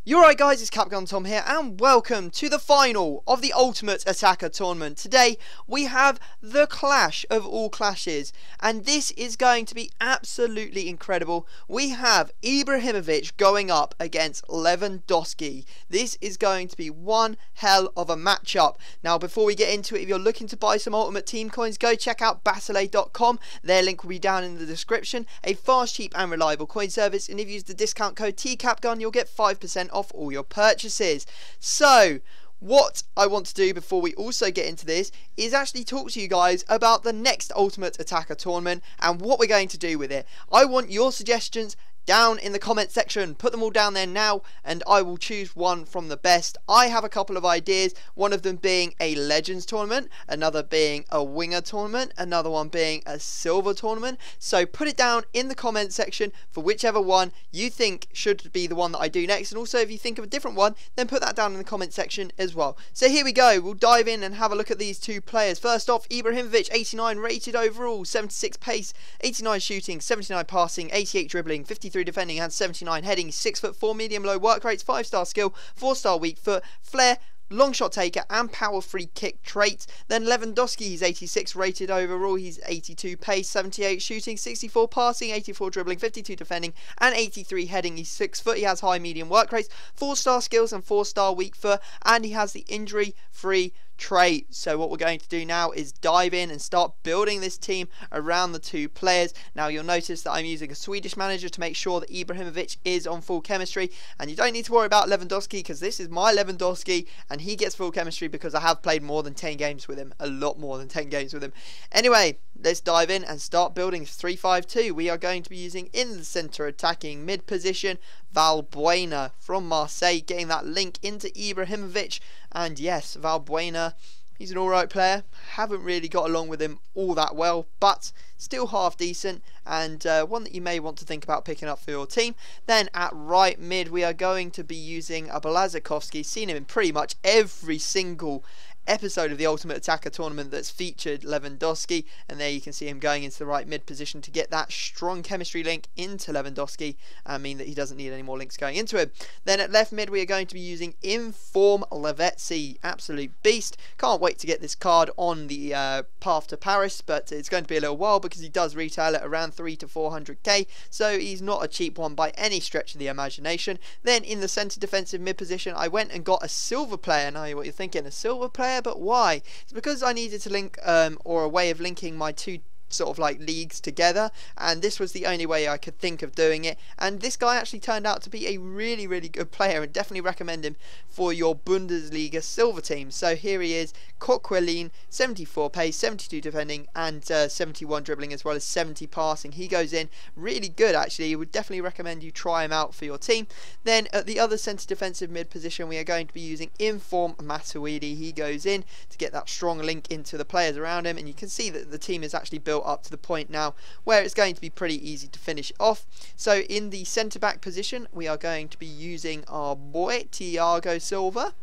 You're right guys, it's Capgun Tom here and welcome to the final of the Ultimate Attacker Tournament. Today we have the clash of all clashes and this is going to be absolutely incredible. We have IBRAHIMOVIC going up against Lewandowski. This is going to be one hell of a matchup. Now before we get into it, if you're looking to buy some Ultimate Team coins, go check out battle.com. Their link will be down in the description. A fast, cheap and reliable coin service, and if you use the discount code TCAPGUN you'll get 5% off all your purchases. So what I want to do before we also get into this is actually talk to you guys about the next Ultimate Attacker tournament and what we're going to do with it. I want your suggestions down in the comment section. Put them all down there now and I will choose one from the best. I have a couple of ideas, one of them being a Legends tournament, another being a Winger tournament, another one being a Silver tournament. So put it down in the comment section for whichever one you think should be the one that I do next, and also if you think of a different one then put that down in the comment section as well. So here we go, we'll dive in and have a look at these two players. First off, IBRAHIMOVIC, 89 rated overall, 76 pace, 89 shooting, 79 passing, 88 dribbling, 53 defending and 79 heading, 6'4", medium low work rates, 5-star skill, 4-star weak foot, flair, long shot taker and power free kick traits. Then Lewandowski, he's 86 rated overall, he's 82 pace, 78 shooting, 64 passing, 84 dribbling, 52 defending and 83 heading. He's 6 foot, he has high medium work rates, 4-star skills and 4-star weak foot, and he has the injury free trait. So what we're going to do now is dive in and start building this team around the two players. Now you'll notice that I'm using a Swedish manager to make sure that IBRAHIMOVIC is on full chemistry, and you don't need to worry about Lewandowski because this is my Lewandowski and he gets full chemistry because I have played more than 10 games with him, a lot more than 10 games with him. Anyway, let's dive in and start building 3-5-2. We are going to be using in the centre attacking mid position Valbuena from Marseille, getting that link into IBRAHIMOVIC. And yes, Valbuena, he's an alright player. Haven't really got along with him all that well, but still half decent and one that you may want to think about picking up for your team. Then at right mid we are going to be using a Blazikowski. Seen him in pretty much every single episode of the Ultimate Attacker tournament that's featured Lewandowski, and there you can see him going into the right mid position to get that strong chemistry link into Lewandowski and mean that he doesn't need any more links going into him. Then at left mid we are going to be using Inform Lavezzi, absolute beast. Can't wait to get this card on the path to Paris, but it's going to be a little while because he does retail at around 300 to 400k, so he's not a cheap one by any stretch of the imagination. Then in the centre defensive mid position I went and got a silver player. Now what you're thinking, a silver player? But why? It's because I needed to link or a way of linking my two sort of like leagues together, and this was the only way I could think of doing it, and this guy actually turned out to be a really good player and definitely recommend him for your Bundesliga silver team. So here he is, Coquelin, 74 pace, 72 defending and 71 dribbling as well as 70 passing. He goes in really good actually. Would definitely recommend you try him out for your team. Then at the other centre defensive mid position we are going to be using Inform Matuidi. He goes in to get that strong link into the players around him, and you can see that the team is actually built up to the point now where it's going to be pretty easy to finish off. So in the centre back position we are going to be using our boy Thiago Silva.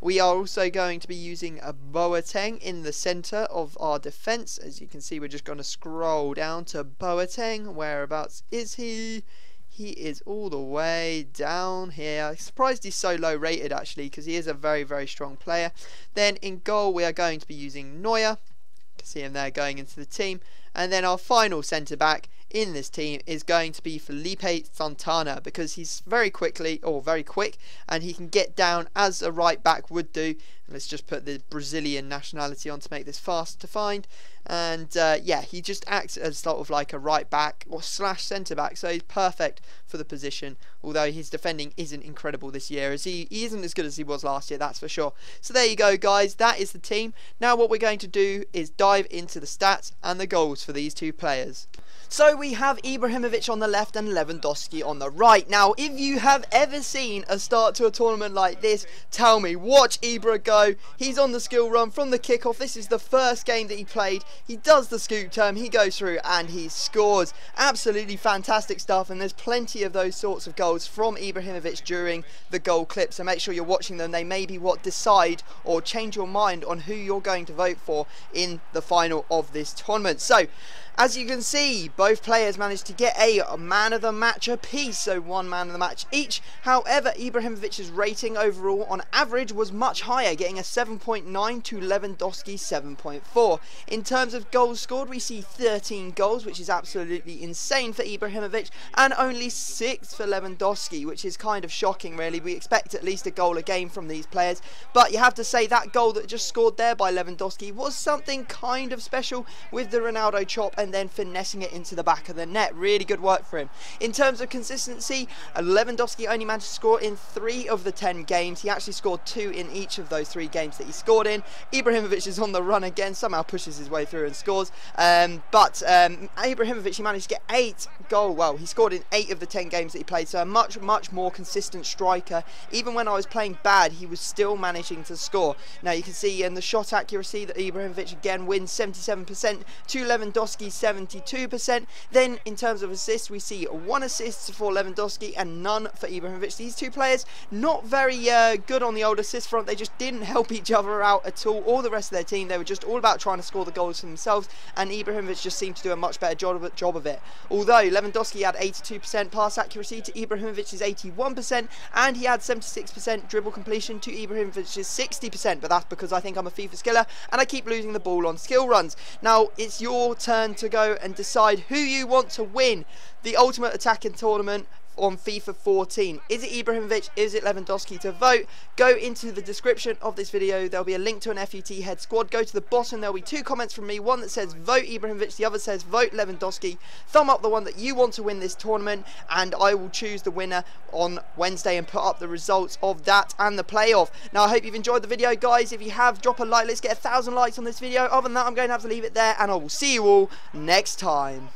We are also going to be using a Boateng in the centre of our defence. As you can see, we're just going to scroll down to Boateng. Whereabouts is he? He is all the way down here. I'm surprised he's so low rated actually, because he is a very strong player. Then in goal we are going to be using Neuer. See him there going into the team. And then our final centre back in this team is going to be Felipe Santana, because he's very quick and he can get down as a right back would do. And let's just put the Brazilian nationality on to make this fast to find. And yeah, he just acts as sort of like a right back or slash centre back, so he's perfect for the position, although his defending isn't incredible this year, as he isn't as good as he was last year, that's for sure. So there you go guys, that is the team. Now what we're going to do is dive into the stats and the goals for these two players. So we have IBRAHIMOVIC on the left and Lewandowski on the right. Now if you have ever seen a start to a tournament like this, tell me, watch Ibra go. He's on the skill run from the kickoff. This is the first game that he played. He does the scoop term, he goes through and he scores. Absolutely fantastic stuff, and there's plenty of those sorts of goals from IBRAHIMOVIC during the goal clip, so make sure you're watching them. They may be what decide or change your mind on who you're going to vote for in the final of this tournament. So As you can see, both players managed to get a man of the match apiece, so 1 man of the match each. However, Ibrahimovic's rating overall on average was much higher, getting a 7.9 to Lewandowski 7.4. In terms of goals scored, we see 13 goals, which is absolutely insane for Ibrahimovic, and only 6 for Lewandowski, which is kind of shocking really. We expect at least a goal a game from these players, but you have to say that goal that just scored there by Lewandowski was something kind of special, with the Ronaldo chop and then finessing it into the back of the net. Really good work for him. In terms of consistency, Lewandowski only managed to score in 3 of the 10 games. He actually scored 2 in each of those 3 games that he scored in. Ibrahimovic is on the run again, somehow pushes his way through and scores. But Ibrahimovic, he managed to get 8 goals. Well, he scored in 8 of the 10 games that he played, so a much more consistent striker. Even when I was playing bad, he was still managing to score. Now you can see in the shot accuracy that Ibrahimovic again wins 77% to Lewandowski 72%. Then in terms of assists, we see 1 assist for Lewandowski and none for Ibrahimovic. These two players not very good on the old assist front. They just didn't help each other out at all the rest of their team. They were just all about trying to score the goals for themselves, and Ibrahimovic just seemed to do a much better job of it. Although Lewandowski had 82% pass accuracy to Ibrahimovic's 81%, and he had 76% dribble completion to Ibrahimovic's 60%, but that's because I think I'm a FIFA skiller and I keep losing the ball on skill runs. Now it's your turn to go and decide who you want to win the Ultimate Attacking Tournament on FIFA 14. Is it Ibrahimovic? Is it Lewandowski? To vote, go into the description of this video. There'll be a link to an FUT head squad. Go to the bottom, there'll be 2 comments from me, one that says vote Ibrahimovic, the other says vote Lewandowski. Thumb up the one that you want to win this tournament, and I will choose the winner on Wednesday and put up the results of that and the playoff. Now I hope you've enjoyed the video, guys. If you have, drop a like. Let's get 1,000 likes on this video. Other than that, I'm going to have to leave it there, and I will see you all next time.